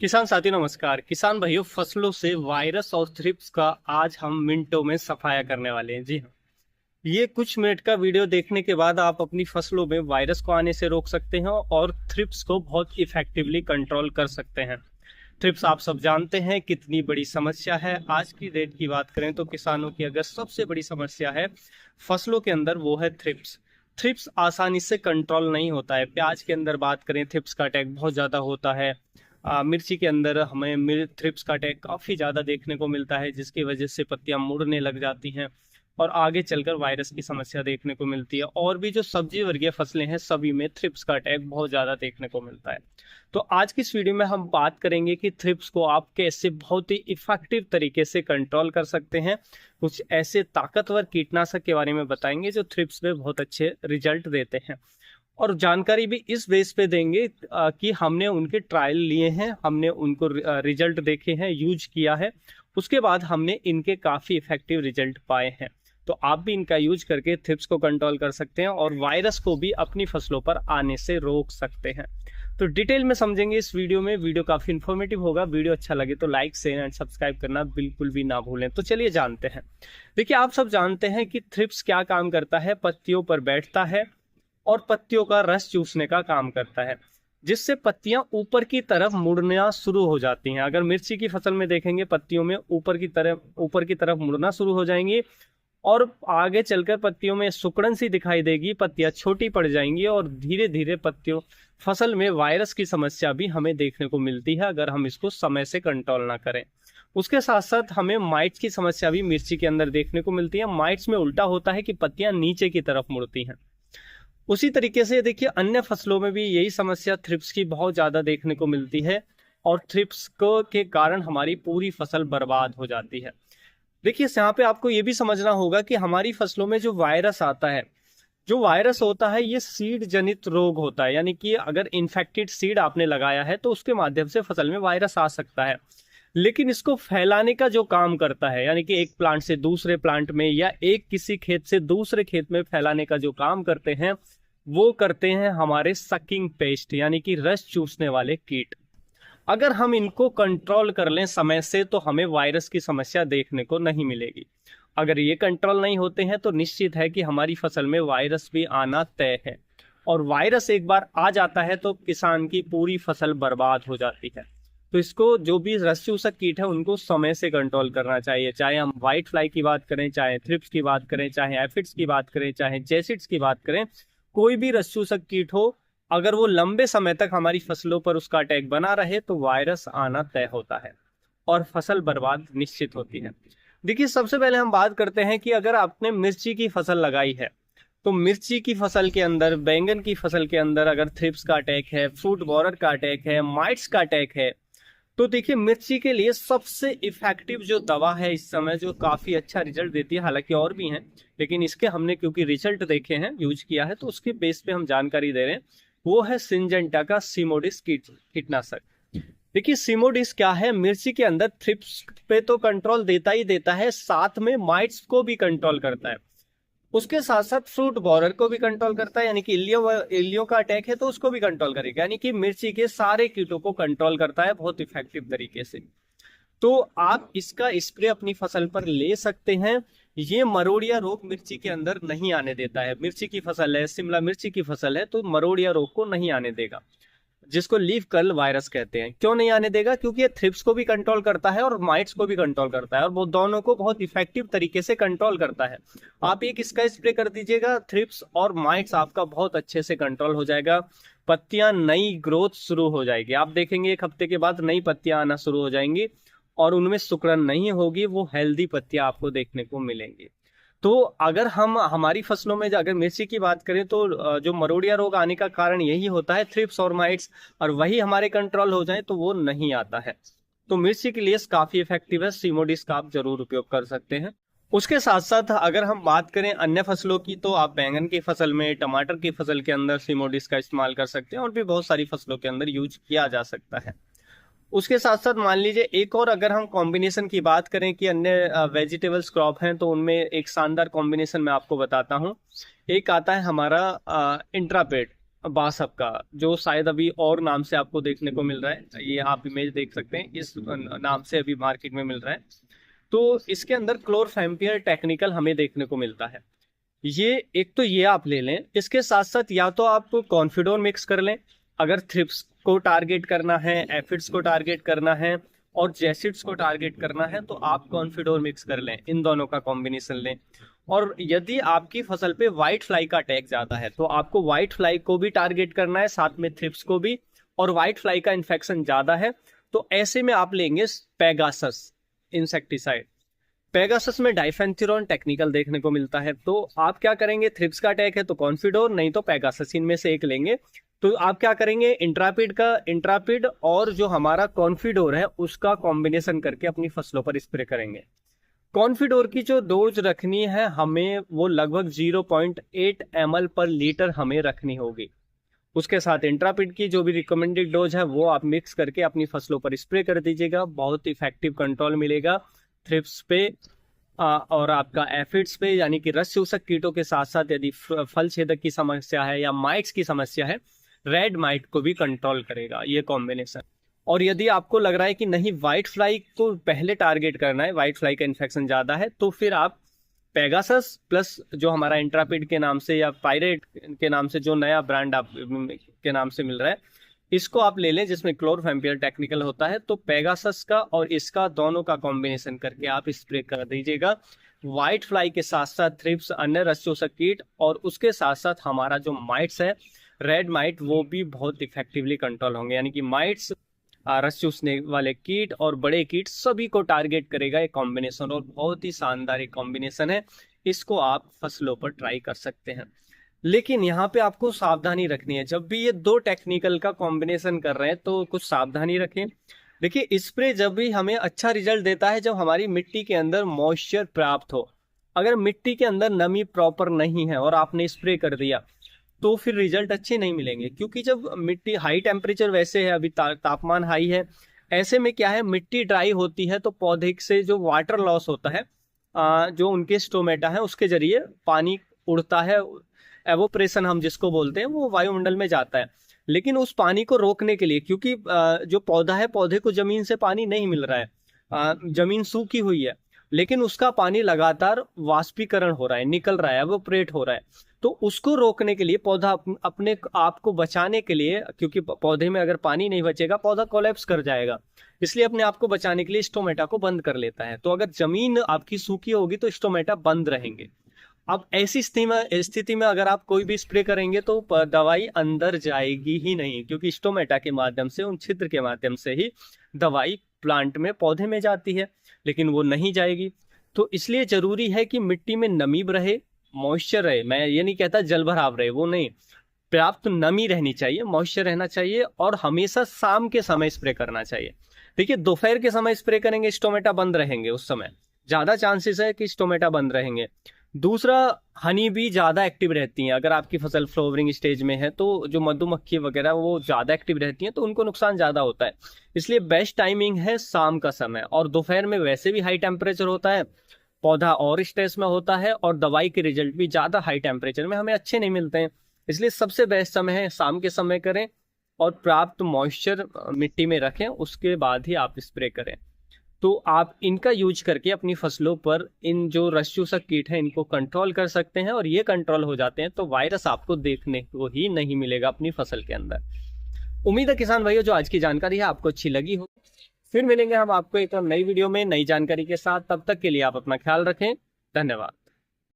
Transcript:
किसान साथी नमस्कार। किसान भाइयों, फसलों से वायरस और थ्रिप्स का आज हम मिनटों में सफाया करने वाले हैं। जी हाँ, ये कुछ मिनट का वीडियो देखने के बाद आप अपनी फसलों में वायरस को आने से रोक सकते हैं और थ्रिप्स को बहुत इफेक्टिवली कंट्रोल कर सकते हैं। थ्रिप्स आप सब जानते हैं कितनी बड़ी समस्या है। आज की डेट की बात करें तो किसानों की अगर सबसे बड़ी समस्या है फसलों के अंदर, वो है थ्रिप्स। थ्रिप्स आसानी से कंट्रोल नहीं होता है। प्याज के अंदर बात करें, थ्रिप्स का अटैक बहुत ज़्यादा होता है। मिर्ची के अंदर हमें थ्रिप्स का अटैक काफ़ी ज़्यादा देखने को मिलता है, जिसकी वजह से पत्तियां मुड़ने लग जाती हैं और आगे चलकर वायरस की समस्या देखने को मिलती है। और भी जो सब्जी वर्गीय फसलें हैं, सभी में थ्रिप्स का अटैक बहुत ज़्यादा देखने को मिलता है। तो आज की इस वीडियो में हम बात करेंगे कि थ्रिप्स को आप कैसे बहुत ही इफेक्टिव तरीके से कंट्रोल कर सकते हैं। कुछ ऐसे ताकतवर कीटनाशक के बारे में बताएंगे जो थ्रिप्स में बहुत अच्छे रिजल्ट देते हैं, और जानकारी भी इस बेस पे देंगे कि हमने उनके ट्रायल लिए हैं, हमने उनको रिजल्ट देखे हैं, यूज किया है, उसके बाद हमने इनके काफ़ी इफेक्टिव रिजल्ट पाए हैं। तो आप भी इनका यूज करके थ्रिप्स को कंट्रोल कर सकते हैं और वायरस को भी अपनी फसलों पर आने से रोक सकते हैं। तो डिटेल में समझेंगे इस वीडियो में। वीडियो काफ़ी इन्फॉर्मेटिव होगा। वीडियो अच्छा लगे तो लाइक, शेयर एंड सब्सक्राइब करना बिल्कुल भी ना भूलें। तो चलिए जानते हैं। देखिए, आप सब जानते हैं कि थ्रिप्स क्या काम करता है। पत्तियों पर बैठता है और पत्तियों का रस चूसने का काम करता है, जिससे पत्तियां ऊपर की तरफ मुड़ना शुरू हो जाती हैं। अगर मिर्ची की फसल में देखेंगे, पत्तियों में ऊपर की तरफ मुड़ना शुरू हो जाएंगी और आगे चलकर पत्तियों में सुकड़न सी दिखाई देगी, पत्तियां छोटी पड़ जाएंगी और धीरे धीरे पत्तियों फसल में वायरस की समस्या भी हमें देखने को मिलती है, अगर हम इसको समय से कंट्रोल ना करें। उसके साथ साथ हमें माइट्स की समस्या भी मिर्ची के अंदर देखने को मिलती है। माइट्स में उल्टा होता है कि पत्तियां नीचे की तरफ मुड़ती हैं। उसी तरीके से देखिए, अन्य फसलों में भी यही समस्या थ्रिप्स की बहुत ज्यादा देखने को मिलती है और थ्रिप्स को के कारण हमारी पूरी फसल बर्बाद हो जाती है। देखिए, यहाँ पे आपको ये भी समझना होगा कि हमारी फसलों में जो वायरस आता है, जो वायरस होता है, ये सीड जनित रोग होता है। यानी कि अगर इन्फेक्टेड सीड आपने लगाया है तो उसके माध्यम से फसल में वायरस आ सकता है, लेकिन इसको फैलाने का जो काम करता है, यानी कि एक प्लांट से दूसरे प्लांट में या एक किसी खेत से दूसरे खेत में फैलाने का जो काम करते हैं, वो करते हैं हमारे सकिंग पेस्ट, यानी कि रस चूसने वाले कीट। अगर हम इनको कंट्रोल कर लें समय से तो हमें वायरस की समस्या देखने को नहीं मिलेगी। अगर ये कंट्रोल नहीं होते हैं तो निश्चित है कि हमारी फसल में वायरस भी आना तय है, और वायरस एक बार आ जाता है तो किसान की पूरी फसल बर्बाद हो जाती है। तो इसको, जो भी रस चूसक कीट है, उनको समय से कंट्रोल करना चाहिए। चाहे हम व्हाइट फ्लाई की बात करें, चाहे थ्रिप्स की बात करें, चाहे एफिड्स की बात करें, चाहे जेसिड्स की बात करें, कोई भी रस चूसक कीट हो, अगर वो लंबे समय तक हमारी फसलों पर उसका अटैक बना रहे तो वायरस आना तय होता है और फसल बर्बाद निश्चित होती है। देखिए, सबसे पहले हम बात करते हैं कि अगर आपने मिर्ची की फसल लगाई है, तो मिर्ची की फसल के अंदर, बैंगन की फसल के अंदर अगर थ्रिप्स का अटैक है, फ्रूट बॉरर का अटैक है, माइट्स का अटैक है, तो देखिए, मिर्ची के लिए सबसे इफेक्टिव जो दवा है इस समय, जो काफी अच्छा रिजल्ट देती है, हालांकि और भी हैं, लेकिन इसके हमने क्योंकि रिजल्ट देखे हैं, यूज किया है, तो उसके बेस पे हम जानकारी दे रहे हैं, वो है सिंजेंटा का सिमोडिस कीटनाशक। देखिए, सिमोडिस क्या है, मिर्ची के अंदर थ्रिप्स पे तो कंट्रोल देता ही देता है, साथ में माइट्स को भी कंट्रोल करता है। उसके साथ साथ फ्रूट बॉरर को भी कंट्रोल करता है, यानी कि इल्लियों का अटैक है तो उसको भी कंट्रोल करेगा। यानी कि मिर्ची के सारे कीटों को कंट्रोल करता है बहुत इफेक्टिव तरीके से। तो आप इसका स्प्रे अपनी फसल पर ले सकते हैं। ये मरोड़िया रोग मिर्ची के अंदर नहीं आने देता है। मिर्ची की फसल है, शिमला मिर्ची की फसल है, तो मरोड़िया रोग को नहीं आने देगा, जिसको लीफ कर्ल वायरस कहते हैं। क्यों नहीं आने देगा? क्योंकि ये थ्रिप्स को भी कंट्रोल करता है और माइट्स को भी कंट्रोल करता है, और वो दोनों को बहुत इफेक्टिव तरीके से कंट्रोल करता है। आप एक इसका स्प्रे कर दीजिएगा, थ्रिप्स और माइट्स आपका बहुत अच्छे से कंट्रोल हो जाएगा। पत्तियां, नई ग्रोथ शुरू हो जाएगी। आप देखेंगे 1 हफ्ते के बाद नई पत्तियां आना शुरू हो जाएंगी और उनमें सिकुड़न नहीं होगी, वो हेल्दी पत्तियां आपको देखने को मिलेंगी। तो अगर हम हमारी फसलों में अगर मिर्ची की बात करें तो जो मरोड़िया रोग आने का कारण यही होता है, थ्रिप्स और माइट्स, और वही हमारे कंट्रोल हो जाए तो वो नहीं आता है। तो मिर्ची के लिए काफी इफेक्टिव है, सिमोडिस का आप जरूर उपयोग कर सकते हैं। उसके साथ साथ अगर हम बात करें अन्य फसलों की, तो आप बैंगन की फसल में, टमाटर की फसल के अंदर सिमोडिस का इस्तेमाल कर सकते हैं, और भी बहुत सारी फसलों के अंदर यूज किया जा सकता है। उसके साथ साथ मान लीजिए एक और, अगर हम कॉम्बिनेशन की बात करें कि अन्य वेजिटेबल्स क्रॉप हैं, तो उनमें एक शानदार कॉम्बिनेशन मैं आपको बताता हूँ। एक आता है हमारा इंट्रापेट। बासप का, जो शायद अभी और नाम से आपको देखने को मिल रहा है, ये आप इमेज देख सकते हैं, इस नाम से अभी मार्केट में मिल रहा है। तो इसके अंदर क्लोरफेम्पियर टेक्निकल हमें देखने को मिलता है। ये एक तो ये आप ले लें, इसके साथ साथ या तो आप कॉन्फिडोर मिक्स कर लें, अगर थ्रिप्स को टारगेट करना है, एफिड्स को टारगेट करना है और जैसिड्स को टारगेट करना है तो आप कॉन्फिडोर मिक्स कर लें, इन दोनों का कॉम्बिनेशन लें। और यदि आपकी फसल पे व्हाइट फ्लाई का अटैक ज्यादा है तो आपको व्हाइट फ्लाई को भी टारगेट करना है, साथ में थ्रिप्स को भी, और व्हाइट फ्लाई का इन्फेक्शन ज्यादा है तो ऐसे में आप लेंगे पेगासस इंसेक्टिसाइड। पेगासस में डाइफेंथ्यूरॉन टेक्निकल देखने को मिलता है। तो आप क्या करेंगे, थ्रिप्स का अटैक है तो कॉन्फिडोर, नहीं तो पेगासस, इनमें से एक लेंगे। तो आप क्या करेंगे, इंट्रापिड और जो हमारा कॉन्फिडोर है उसका कॉम्बिनेशन करके अपनी फसलों पर स्प्रे करेंगे। कॉन्फिडोर की जो डोज रखनी है हमें, वो लगभग 0.8 ml पर लीटर हमें रखनी होगी। उसके साथ इंट्रापिड की जो भी रिकमेंडेड डोज है वो आप मिक्स करके अपनी फसलों पर स्प्रे कर दीजिएगा। बहुत इफेक्टिव कंट्रोल मिलेगा थ्रिप्स पे और आपका एफिड्स पे, यानी कि रस चूसक कीटों के साथ साथ यदि फल छेदक की समस्या है या माइट्स की समस्या है, रेड माइट को भी कंट्रोल करेगा ये कॉम्बिनेशन। और यदि आपको लग रहा है कि नहीं, व्हाइट फ्लाई को पहले टारगेट करना है, व्हाइट फ्लाई का इन्फेक्शन ज्यादा है, तो फिर आप पेगासस प्लस जो हमारा इंट्रापिड के नाम से या पायरेट के नाम से जो नया ब्रांड आप के नाम से मिल रहा है, इसको आप ले लें, जिसमें क्लोरफेम्पियर टेक्निकल होता है। तो पेगासस का और इसका दोनों का कॉम्बिनेशन करके आप स्प्रे कर दीजिएगा। व्हाइट फ्लाई के साथ साथ थ्रिप्स, अन्य रस चूसक कीट और उसके साथ साथ हमारा जो माइट्स है, रेड माइट, वो भी बहुत इफेक्टिवली कंट्रोल होंगे। यानी कि माइट्स, रस चूसने वाले कीट और बड़े कीट, सभी को टारगेट करेगा ये कॉम्बिनेशन, और बहुत ही शानदार एक कॉम्बिनेशन है। इसको आप फसलों पर ट्राई कर सकते हैं। लेकिन यहाँ पे आपको सावधानी रखनी है, जब भी ये दो टेक्निकल का कॉम्बिनेशन कर रहे हैं तो कुछ सावधानी रखें। देखिए, स्प्रे जब भी हमें अच्छा रिजल्ट देता है जब हमारी मिट्टी के अंदर मॉइस्चर प्राप्त हो। अगर मिट्टी के अंदर नमी प्रॉपर नहीं है और आपने स्प्रे कर दिया तो फिर रिजल्ट अच्छे नहीं मिलेंगे, क्योंकि जब मिट्टी हाई टेम्परेचर, वैसे है अभी तापमान हाई है, ऐसे में क्या है, मिट्टी ड्राई होती है तो पौधे से जो वाटर लॉस होता है, जो उनके स्टोमेटा है उसके जरिए पानी उड़ता है, एवोप्रेशन हम जिसको बोलते हैं, वो वायुमंडल में जाता है। लेकिन उस पानी को रोकने के लिए, क्योंकि जो पौधा है, पौधे को जमीन से पानी नहीं मिल रहा है, जमीन सूखी हुई है, लेकिन उसका पानी लगातार वाष्पीकरण हो रहा है, निकल रहा है, एवोपरेट हो रहा है। तो उसको रोकने के लिए, पौधा अपने आप को बचाने के लिए, क्योंकि पौधे में अगर पानी नहीं बचेगा पौधा कोलैप्स कर जाएगा, इसलिए अपने आप को बचाने के लिए स्टोमेटा को बंद कर लेता है। तो अगर जमीन आपकी सूखी होगी तो स्टोमेटा बंद रहेंगे। अब ऐसी स्थिति में अगर आप कोई भी स्प्रे करेंगे तो दवाई अंदर जाएगी ही नहीं, क्योंकि स्टोमेटा के माध्यम से, उन छिद्र के माध्यम से ही दवाई प्लांट में, पौधे में जाती है, लेकिन वो नहीं जाएगी। तो इसलिए जरूरी है कि मिट्टी में नमी रहे, मॉइस्चर रहे। मैं ये नहीं कहता जल भराव रहे, वो नहीं, पर्याप्त नमी रहनी चाहिए, मॉइस्चर रहना चाहिए, और हमेशा शाम के समय स्प्रे करना चाहिए। देखिए, दोपहर के समय स्प्रे करेंगे स्टोमेटा बंद रहेंगे, उस समय ज्यादा चांसेस है कि स्टोमेटा बंद रहेंगे। दूसरा, हनी भी ज्यादा एक्टिव रहती हैं। अगर आपकी फसल फ्लावरिंग स्टेज में है तो जो मधुमक्खी वगैरह वो ज्यादा एक्टिव रहती हैं, तो उनको नुकसान ज्यादा होता है। इसलिए बेस्ट टाइमिंग है शाम का समय, और दोपहर में वैसे भी हाई टेम्परेचर होता है, पौधा और स्ट्रेस में होता है, और दवाई के रिजल्ट भी ज्यादा हाई टेम्परेचर में हमें अच्छे नहीं मिलते हैं। इसलिए सबसे बेस्ट समय है शाम के समय करें, और प्राप्त मॉइस्चर मिट्टी में रखें, उसके बाद ही आप स्प्रे करें। तो आप इनका यूज करके अपनी फसलों पर इन जो रस चूसक कीट हैं इनको कंट्रोल कर सकते हैं, और ये कंट्रोल हो जाते हैं तो वायरस आपको देखने को ही नहीं मिलेगा अपनी फसल के अंदर। उम्मीद है किसान भाइयों, जो आज की जानकारी है आपको अच्छी लगी हो। फिर मिलेंगे हम आपको एक नई वीडियो में नई जानकारी के साथ। तब तक के लिए आप अपना ख्याल रखें। धन्यवाद।